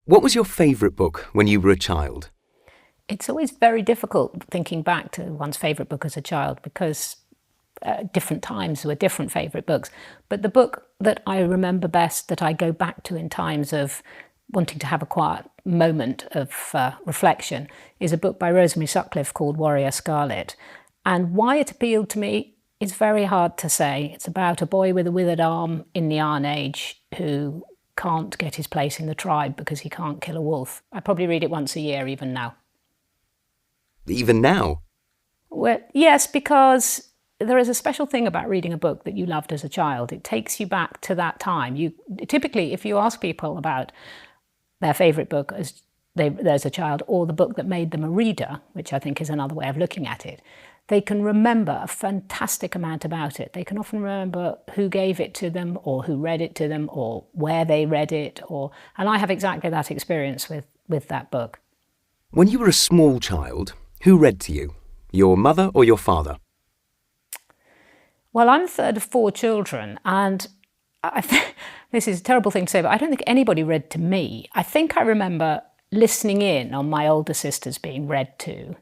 What was your favourite book when you were a child? It's always very difficult thinking back to one's favourite book as a child because different times were different favourite books. But the book that I remember best, that I go back to in times of wanting to have a quiet moment of reflection, is a book by Rosemary Sutcliffe called Warrior Scarlet. And why it appealed to me is very hard to say. It's about a boy with a withered arm in the Iron Age who can't get his place in the tribe because he can't kill a wolf. I probably read it once a year even now. Even now? Well, yes, because there is a special thing about reading a book that you loved as a child. It takes you back to that time. Typically, if you ask people about their favourite book as a child, or the book that made them a reader, which I think is another way of looking at it, they can remember a fantastic amount about it. They can often remember who gave it to them, or who read it to them, or where they read it. And I have exactly that experience with that book. When you were a small child, who read to you? Your mother or your father? Well, I'm the third of four children, and this is a terrible thing to say, but I don't think anybody read to me. I think I remember listening in on my older sisters being read to.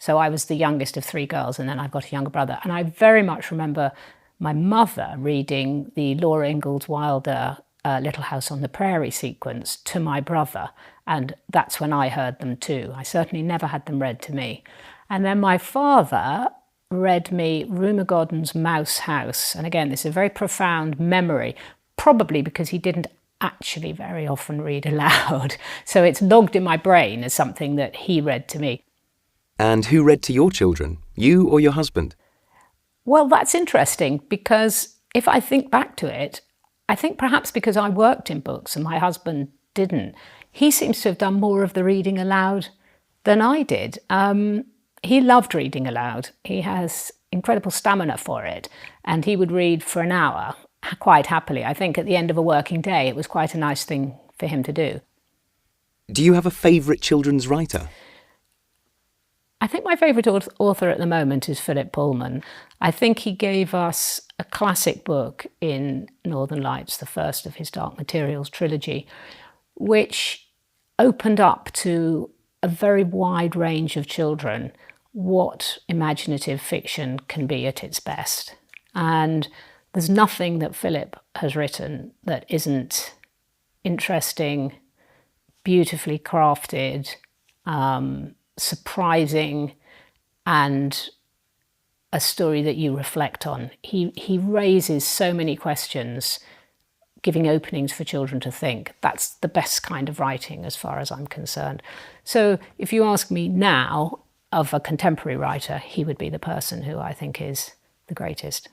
So I was the youngest of three girls, and then I've got a younger brother. And I very much remember my mother reading the Laura Ingalls Wilder Little House on the Prairie sequence to my brother. And that's when I heard them too. I certainly never had them read to me. And then my father read me Rumer Godden's Mouse House. And again, this is a very profound memory, probably because he didn't actually very often read aloud. So it's logged in my brain as something that he read to me. And who read to your children, you or your husband? Well, that's interesting, because if I think back to it, I think perhaps because I worked in books and my husband didn't, he seems to have done more of the reading aloud than I did. He loved reading aloud. He has incredible stamina for it, and he would read for an hour quite happily. I think at the end of a working day, it was quite a nice thing for him to do. Do you have a favourite children's writer? I think my favourite author at the moment is Philip Pullman. I think he gave us a classic book in Northern Lights, the first of his Dark Materials trilogy, which opened up to a very wide range of children what imaginative fiction can be at its best. And there's nothing that Philip has written that isn't interesting, beautifully crafted, surprising, and a story that you reflect on. He raises so many questions, giving openings for children to think. That's the best kind of writing as far as I'm concerned. So if you ask me now of a contemporary writer, he would be the person who I think is the greatest.